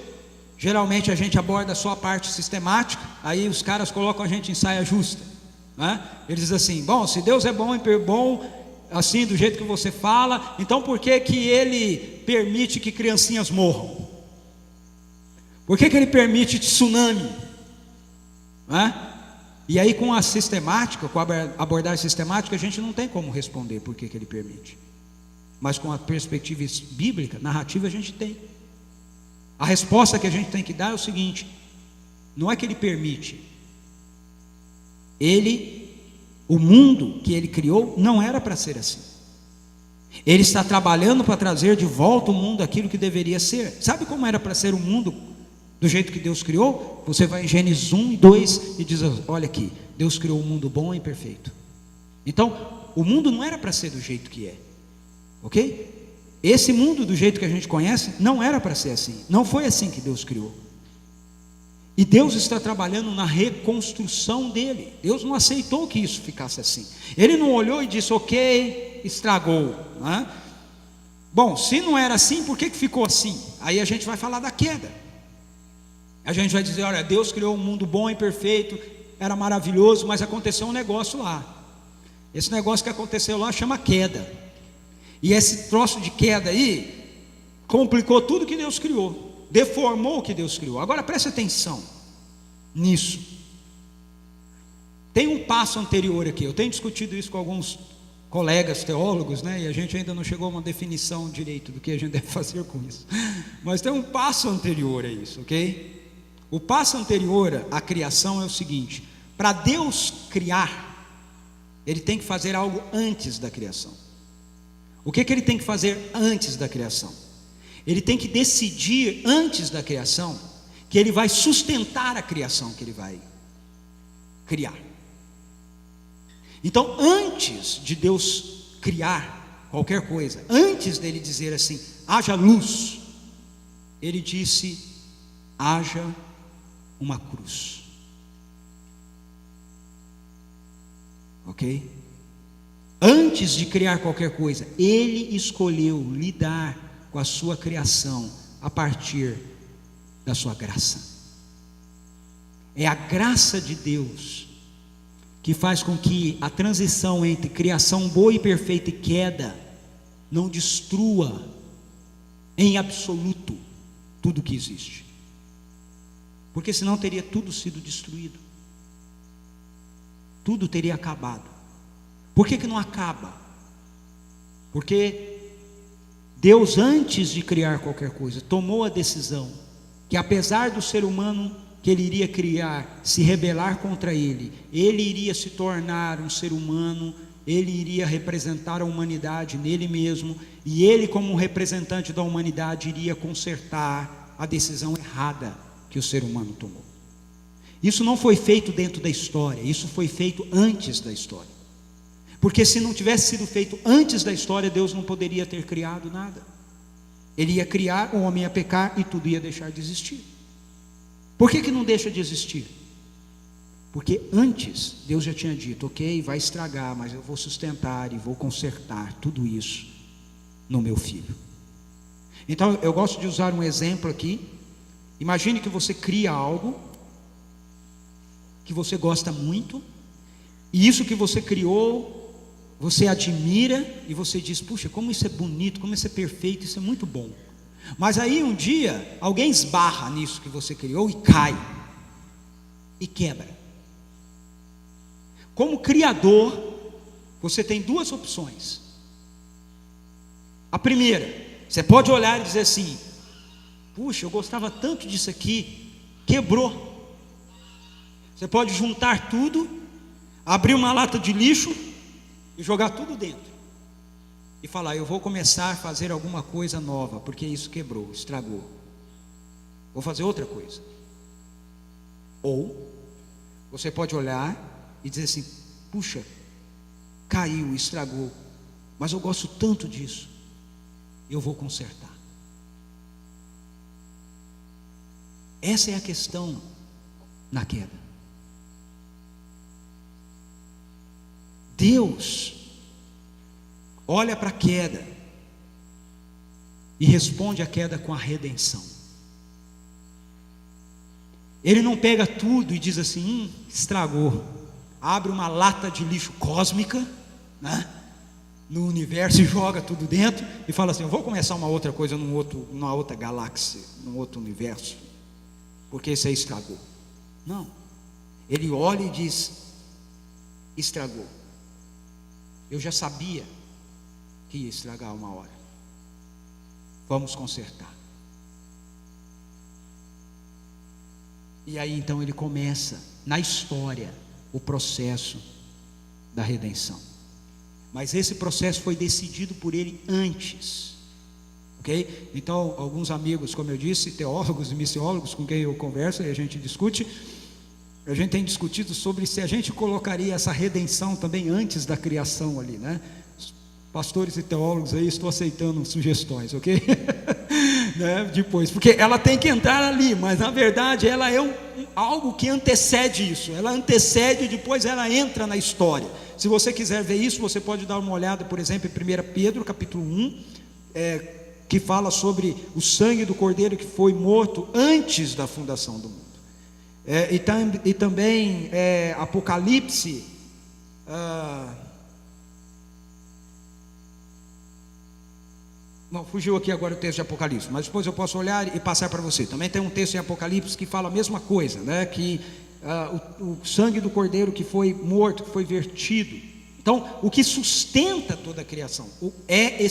geralmente a gente aborda só a parte sistemática, aí os caras colocam a gente em saia justa, né? Eles dizem assim: bom, se Deus é bom e bom, assim, do jeito que você fala, então por que Ele permite que criancinhas morram? Por que Ele permite tsunami? Né? E aí, com a sistemática, com a abordagem sistemática, a gente não tem como responder por que Ele permite. Mas com a perspectiva bíblica, narrativa, a gente tem. A resposta que a gente tem que dar é o seguinte: não é que Ele permite, o mundo que Ele criou não era para ser assim. Ele está trabalhando para trazer de volta o mundo aquilo que deveria ser. Sabe como era para ser o mundo do jeito que Deus criou? Você vai em Gênesis 1 e 2 e diz: olha aqui, Deus criou um mundo bom e perfeito. Então, o mundo não era para ser do jeito que é, ok? Esse mundo do jeito que a gente conhece não era para ser assim. Não foi assim que Deus criou. E Deus está trabalhando na reconstrução dele. Deus não aceitou que isso ficasse assim. Ele não olhou e disse: ok, estragou, né? Bom, se não era assim, por que ficou assim? Aí a gente vai falar da queda. A gente vai dizer: olha, Deus criou um mundo bom e perfeito, era maravilhoso, mas aconteceu um negócio lá. Esse negócio que aconteceu lá chama queda. E esse troço de queda aí complicou tudo que Deus criou, deformou o que Deus criou. Agora preste atenção nisso. Tem um passo anterior aqui. Eu tenho discutido isso com alguns colegas teólogos, né? E a gente ainda não chegou a uma definição direito do que a gente deve fazer com isso. Mas tem um passo anterior a isso, ok? O passo anterior à criação é o seguinte: para Deus criar, Ele tem que fazer algo antes da criação. O que Ele tem que fazer antes da criação? Ele tem que decidir antes da criação que ele vai sustentar a criação que ele vai criar. Então, antes de Deus criar qualquer coisa, antes dele dizer assim, haja luz, ele disse, haja uma cruz. Ok? Antes de criar qualquer coisa, ele escolheu lidar com a sua criação a partir da sua graça. É a graça de Deus que faz com que a transição entre criação boa e perfeita e queda não destrua em absoluto tudo que existe, porque senão teria tudo sido destruído, tudo teria acabado. Por que não acaba? Porque Deus, antes de criar qualquer coisa, tomou a decisão que, apesar do ser humano que ele iria criar se rebelar contra ele iria se tornar um ser humano, ele iria representar a humanidade nele mesmo, e ele, como um representante da humanidade, iria consertar a decisão errada que o ser humano tomou. Isso não foi feito dentro da história, isso foi feito antes da história. Porque se não tivesse sido feito antes da história, Deus não poderia ter criado nada. Ele ia criar, o homem ia pecar e tudo ia deixar de existir. Por que não deixa de existir? Porque antes Deus já tinha dito, ok, vai estragar, mas eu vou sustentar e vou consertar tudo isso no meu filho. Então eu gosto de usar um exemplo aqui. Imagine que você cria algo que você gosta muito, e isso que você criou, você admira e você diz, puxa, como isso é bonito, como isso é perfeito, isso é muito bom. Mas aí um dia alguém esbarra nisso que você criou e cai e quebra. Como criador, você tem duas opções. A primeira, você pode olhar e dizer assim, puxa, eu gostava tanto disso aqui, quebrou. Você pode juntar tudo, abrir uma lata de lixo e jogar tudo dentro e falar, eu vou começar a fazer alguma coisa nova, porque isso quebrou, estragou, vou fazer outra coisa. Ou você pode olhar e dizer assim, puxa, caiu, estragou, mas eu gosto tanto disso, eu vou consertar. Essa é a questão na queda. Deus olha para a queda e responde à queda com a redenção. Ele não pega tudo e diz assim, estragou, abre uma lata de lixo cósmica, né, no universo e joga tudo dentro e fala assim, eu vou começar uma outra coisa numa outra galáxia, num outro universo, porque esse aí estragou. Não, ele olha e diz, estragou. Eu já sabia que ia estragar uma hora. Vamos consertar. E aí então ele começa na história o processo da redenção. Mas esse processo foi decidido por ele antes. Ok? Então alguns amigos, como eu disse, teólogos e missiólogos com quem eu converso e a gente discute, a gente tem discutido sobre se a gente colocaria essa redenção também antes da criação ali, né? Pastores e teólogos aí, estou aceitando sugestões, ok? Né? Depois, porque ela tem que entrar ali, mas na verdade ela é algo que antecede isso, ela antecede e depois ela entra na história. Se você quiser ver isso, você pode dar uma olhada, por exemplo, em 1 Pedro capítulo 1, que fala sobre o sangue do Cordeiro que foi morto antes da fundação do mundo. E também Apocalipse, não, fugiu aqui agora o texto de Apocalipse, mas depois eu posso olhar e passar para você. Também tem um texto em Apocalipse que fala a mesma coisa, né? Que o sangue do Cordeiro que foi morto, que foi vertido. Então, o que sustenta toda a criação é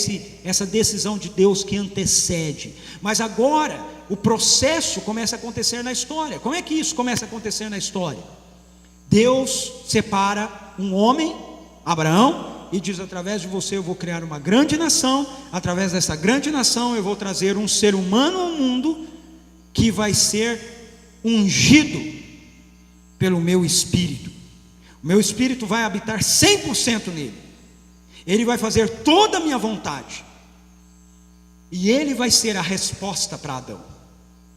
essa decisão de Deus que antecede. Mas agora, o processo começa a acontecer na história. Como é que isso começa a acontecer na história? Deus separa um homem, Abraão, e diz: através de você eu vou criar uma grande nação, através dessa grande nação eu vou trazer um ser humano ao mundo que vai ser ungido pelo meu Espírito. O meu Espírito vai habitar 100% nele, ele vai fazer toda a minha vontade, e ele vai ser a resposta para Adão.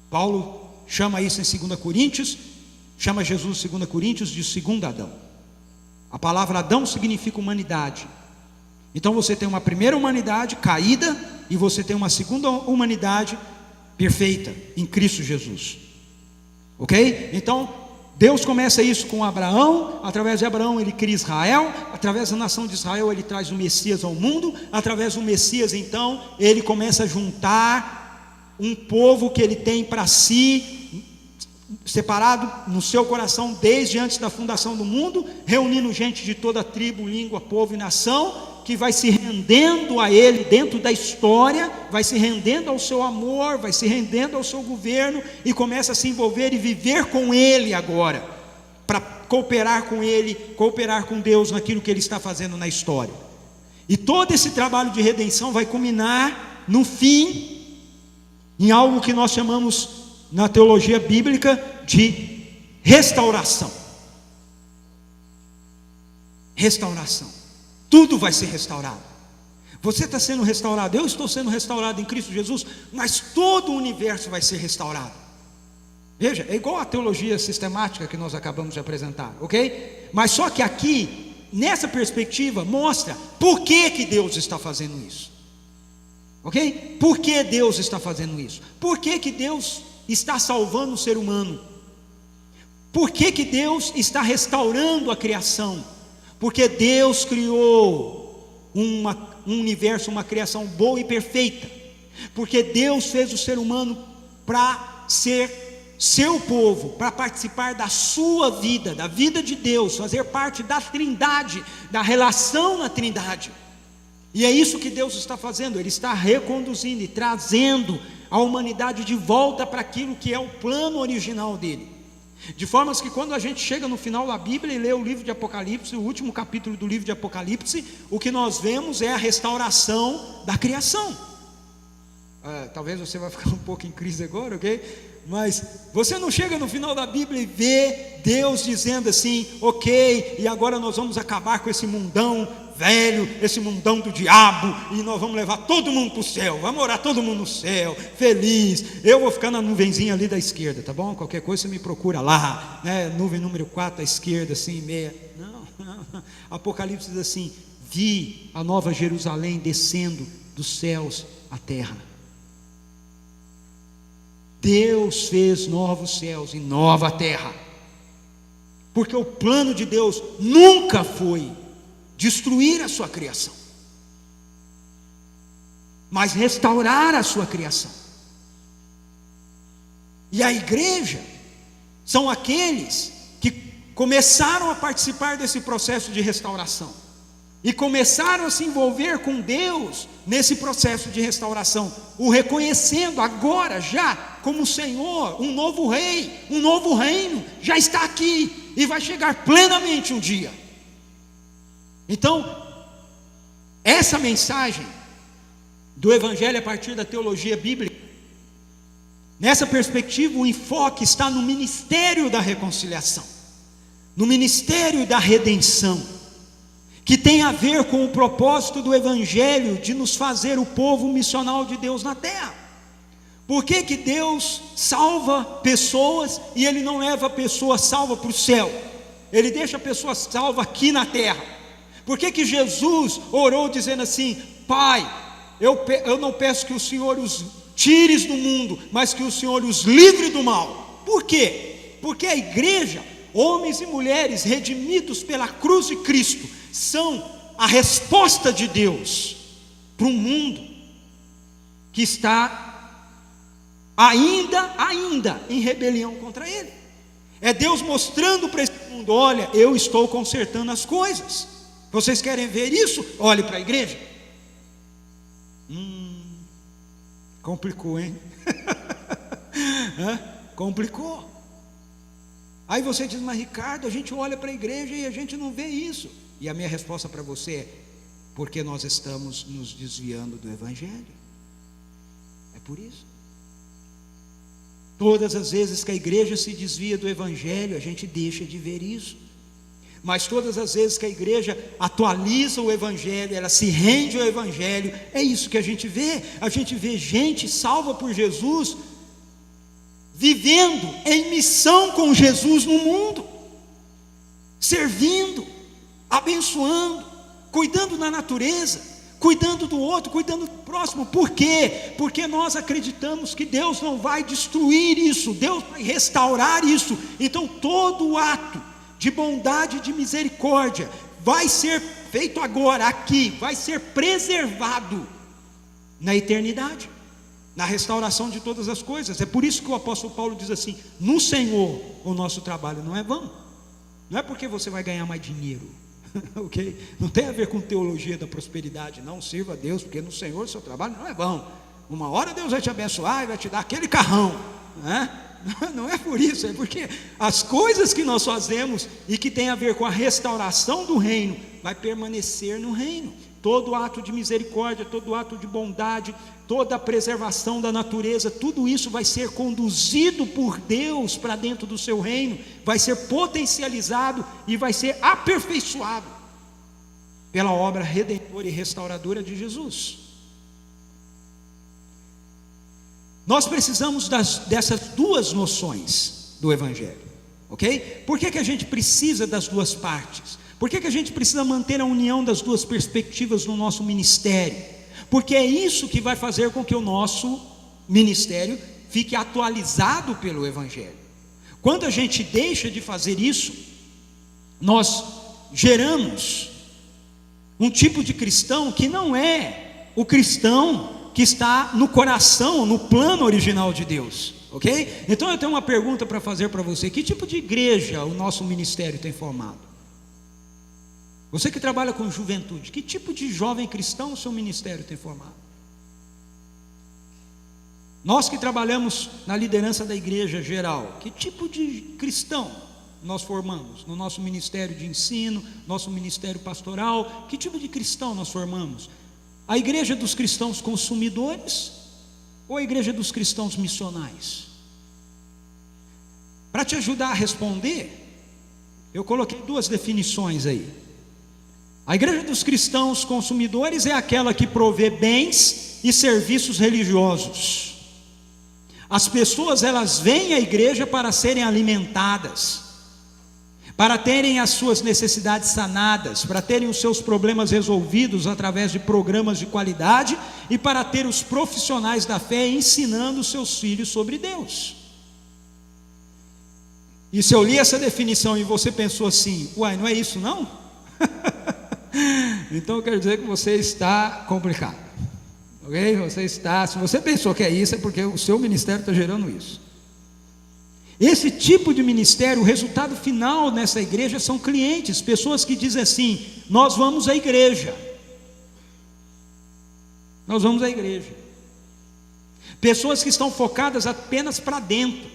Paulo chama isso em 2 Coríntios, chama Jesus em 2 Coríntios de segundo Adão. A palavra Adão significa humanidade. Então você tem uma primeira humanidade caída, e você tem uma segunda humanidade perfeita em Cristo Jesus. Ok? Então Deus começa isso com Abraão. Através de Abraão ele cria Israel. Através da nação de Israel ele traz o Messias ao mundo. Através do Messias então ele começa a juntar um povo que ele tem para si, separado no seu coração desde antes da fundação do mundo, reunindo gente de toda tribo, língua, povo e nação, que vai se rendendo a ele dentro da história, vai se rendendo ao seu amor, vai se rendendo ao seu governo, e começa a se envolver e viver com ele agora, para cooperar com ele, cooperar com Deus naquilo que ele está fazendo na história. E todo esse trabalho de redenção vai culminar no fim em algo que nós chamamos na teologia bíblica de restauração. Restauração. Tudo vai ser restaurado. Você está sendo restaurado, eu estou sendo restaurado em Cristo Jesus, mas todo o universo vai ser restaurado. Veja, é igual a teologia sistemática que nós acabamos de apresentar, ok? Mas só que aqui, nessa perspectiva, mostra por que Deus está fazendo isso. Ok? Por que Deus está fazendo isso? Por que Deus está salvando o ser humano? Por que Deus está restaurando a criação? Porque Deus criou um universo, uma criação boa e perfeita. Porque Deus fez o ser humano para ser seu povo, para participar da sua vida, da vida de Deus, fazer parte da Trindade, da relação na Trindade. E é isso que Deus está fazendo. Ele está reconduzindo e trazendo a humanidade de volta para aquilo que é o plano original dele. De forma que quando a gente chega no final da Bíblia e lê o livro de Apocalipse, o último capítulo do livro de Apocalipse, o que nós vemos é a restauração da criação. Talvez você vai ficar um pouco em crise agora, ok? Mas você não chega no final da Bíblia e vê Deus dizendo assim: ok, e agora nós vamos acabar com esse mundão velho, esse mundão do diabo, e nós vamos levar todo mundo para o céu, vamos morar todo mundo no céu, feliz. Eu vou ficar na nuvenzinha ali da esquerda, tá bom? Qualquer coisa você me procura lá, né? Nuvem número 4 à esquerda, assim, meia. Não. Apocalipse diz assim: vi a nova Jerusalém descendo dos céus à terra. Deus fez novos céus e nova terra, porque o plano de Deus nunca foi destruir a sua criação, mas restaurar a sua criação. E a igreja são aqueles que começaram a participar desse processo de restauração e começaram a se envolver com Deus nesse processo de restauração, o reconhecendo agora já como Senhor. Um novo rei, um novo reino já está aqui e vai chegar plenamente um dia. Então, essa mensagem do Evangelho a partir da teologia bíblica, nessa perspectiva, o enfoque está no ministério da reconciliação, no ministério da redenção, que tem a ver com o propósito do Evangelho de nos fazer o povo missional de Deus na terra. Por que Deus salva pessoas e Ele não leva a pessoa salva para o céu? Ele deixa a pessoa salva aqui na terra. Por que Jesus orou dizendo assim: Pai, eu não peço que o Senhor os tires do mundo, mas que o Senhor os livre do mal? Por quê? Porque a igreja, homens e mulheres redimidos pela cruz de Cristo, são a resposta de Deus para um mundo que está ainda em rebelião contra Ele. É Deus mostrando para esse mundo: olha, eu estou consertando as coisas. Vocês querem ver isso? Olhe para a igreja. Complicou, hein? Complicou. Aí você diz: mas Ricardo, a gente olha para a igreja e a gente não vê isso. E a minha resposta para você é: Porque nós estamos nos desviando do Evangelho. É por isso. Todas as vezes que a igreja se desvia do Evangelho, a gente deixa de ver isso. Mas todas as vezes que a igreja atualiza o Evangelho, ela se rende ao Evangelho, é isso que a gente vê. A gente vê gente salva por Jesus, vivendo em missão com Jesus no mundo, servindo, abençoando, cuidando da natureza, cuidando do outro, cuidando do próximo. Por quê? Porque nós acreditamos que Deus não vai destruir isso, Deus vai restaurar isso. Então todo o ato de bondade e de misericórdia vai ser feito agora, aqui, vai ser preservado na eternidade, na restauração de todas as coisas. É por isso que o apóstolo Paulo diz assim: no Senhor o nosso trabalho não é vão. Não é porque você vai ganhar mais dinheiro, ok? Não tem a ver com teologia da prosperidade, não. Sirva a Deus, porque no Senhor o seu trabalho não é vão. Uma hora Deus vai te abençoar e vai te dar aquele carrão, né? Não é por isso, é porque as coisas que nós fazemos e que tem a ver com a restauração do reino, vai permanecer no reino. Todo ato de misericórdia, todo ato de bondade, toda a preservação da natureza, tudo isso vai ser conduzido por Deus para dentro do seu reino, vai ser potencializado e vai ser aperfeiçoado pela obra redentora e restauradora de Jesus. Nós precisamos dessas duas noções do Evangelho, ok? Por que a gente precisa das duas partes? Por que a gente precisa manter a união das duas perspectivas no nosso ministério? Porque é isso que vai fazer com que o nosso ministério fique atualizado pelo Evangelho. Quando a gente deixa de fazer isso, nós geramos um tipo de cristão que não é o cristão que está no coração, no plano original de Deus, ok? Então eu tenho uma pergunta para fazer para você: que tipo de igreja o nosso ministério tem formado? Você que trabalha com juventude, que tipo de jovem cristão o seu ministério tem formado? Nós que trabalhamos na liderança da igreja geral, que tipo de cristão nós formamos no nosso ministério de ensino, nosso ministério pastoral? Que tipo de cristão nós formamos? A igreja dos cristãos consumidores ou a igreja dos cristãos missionais? Para te ajudar a responder, eu coloquei duas definições aí. A igreja dos cristãos consumidores é aquela que provê bens e serviços religiosos. As pessoas, elas vêm à igreja para serem alimentadas, para terem as suas necessidades sanadas, para terem os seus problemas resolvidos através de programas de qualidade e para ter os profissionais da fé ensinando seus filhos sobre Deus. E se eu li essa definição e você pensou assim: uai, não é isso não? Então eu quero dizer que você está complicado, ok? Se você pensou que é isso, é porque o seu ministério está gerando isso. Esse tipo de ministério, o resultado final nessa igreja são clientes, pessoas que dizem assim: nós vamos à igreja. Nós vamos à igreja. Pessoas que estão focadas apenas para dentro,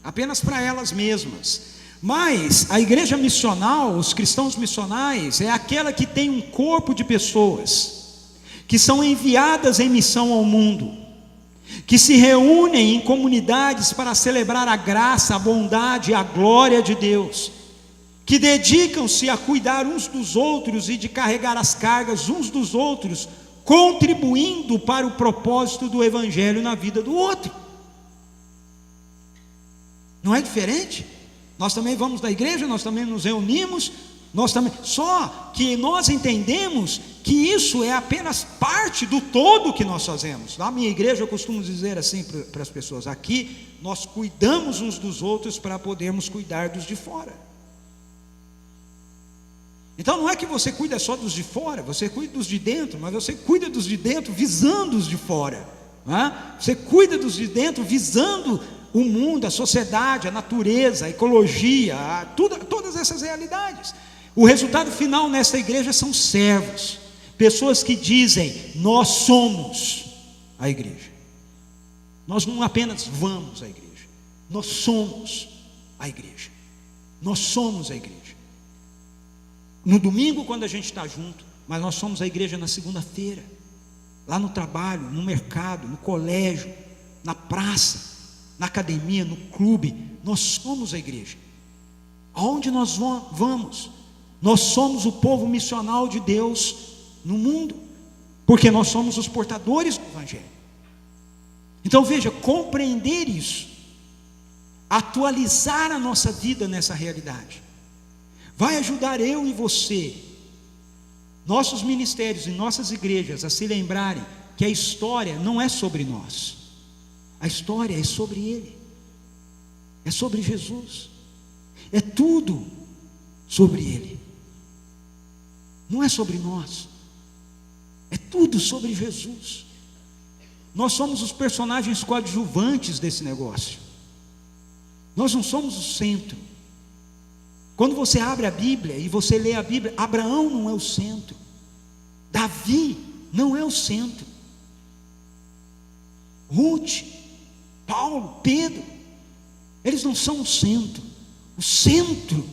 apenas para elas mesmas. Mas a igreja missional, os cristãos missionais, é aquela que tem um corpo de pessoas que são enviadas em missão ao mundo, que se reúnem em comunidades para celebrar a graça, a bondade e a glória de Deus, que dedicam-se a cuidar uns dos outros e de carregar as cargas uns dos outros, contribuindo para o propósito do Evangelho na vida do outro. Não é diferente? Nós também vamos na igreja, nós também nos reunimos, só que nós entendemos que isso é apenas parte do todo que nós fazemos. Na minha igreja eu costumo dizer assim para as pessoas: aqui nós cuidamos uns dos outros para podermos cuidar dos de fora. Então não é que você cuida só dos de fora, você cuida dos de dentro, mas você cuida dos de dentro visando os de fora, não é? Você cuida dos de dentro visando o mundo, a sociedade, a natureza, a ecologia, todas essas realidades. O resultado final nessa igreja são servos, pessoas que dizem: nós somos a igreja. Nós não apenas vamos à igreja, nós somos a igreja. Nós somos a igreja. No domingo, quando a gente está junto, mas nós somos a igreja na segunda-feira, lá no trabalho, no mercado, no colégio, na praça, na academia, no clube. Nós somos a igreja. Aonde nós vamos, nós somos o povo missional de Deus no mundo, porque nós somos os portadores do Evangelho. Então veja, compreender isso, atualizar a nossa vida nessa realidade, vai ajudar eu e você, nossos ministérios e nossas igrejas, a se lembrarem que a história não é sobre nós, a história é sobre Ele, é sobre Jesus, é tudo sobre Ele, não é sobre nós, é tudo sobre Jesus. Nós somos os personagens coadjuvantes desse negócio, nós não somos o centro. Quando você abre a Bíblia e você lê a Bíblia, Abraão não é o centro, Davi não é o centro, Ruth, Paulo, Pedro, eles não são o centro. O centro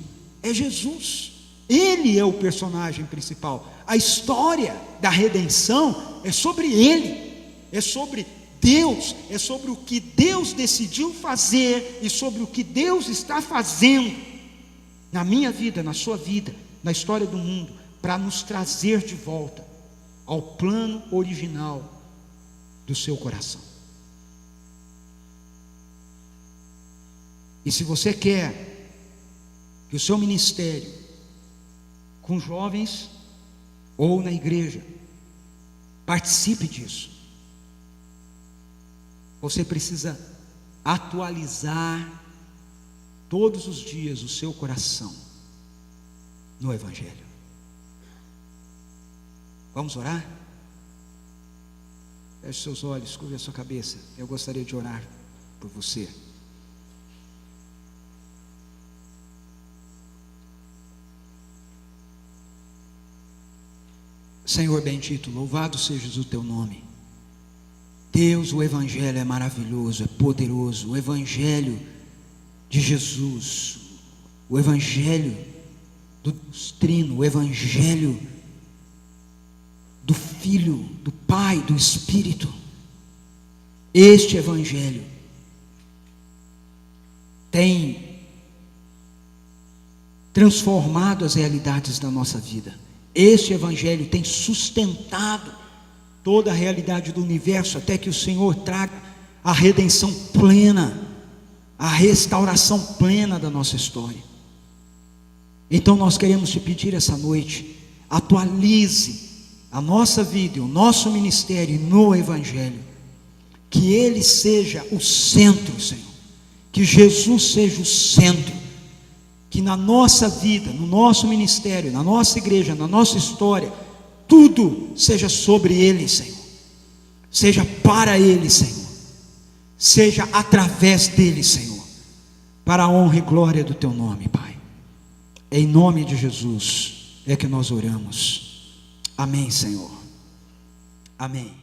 é Jesus, Ele é o personagem principal. A história da redenção é sobre Ele, é sobre Deus, é sobre o que Deus decidiu fazer e sobre o que Deus está fazendo na minha vida, na sua vida, na história do mundo, para nos trazer de volta ao plano original do seu coração. E se você quer que o seu ministério, com jovens ou na igreja, participe disso, você precisa atualizar todos os dias o seu coração no Evangelho. Vamos orar? Feche seus olhos, curve a sua cabeça. Eu gostaria de orar por você. Senhor bendito, louvado seja o teu nome. Deus, o Evangelho é maravilhoso, é poderoso. O Evangelho de Jesus, o Evangelho do Trino, o Evangelho do Filho, do Pai, do Espírito. Este Evangelho tem transformado as realidades da nossa vida. Este Evangelho tem sustentado toda a realidade do universo, até que o Senhor traga a redenção plena, a restauração plena da nossa história. Então nós queremos te pedir essa noite, atualize a nossa vida e o nosso ministério no Evangelho, que Ele seja o centro, Senhor, que Jesus seja o centro, que na nossa vida, no nosso ministério, na nossa igreja, na nossa história, tudo seja sobre Ele, Senhor, seja para Ele, Senhor, seja através dEle, Senhor, para a honra e glória do Teu nome, Pai. Em nome de Jesus é que nós oramos. Amém, Senhor. Amém.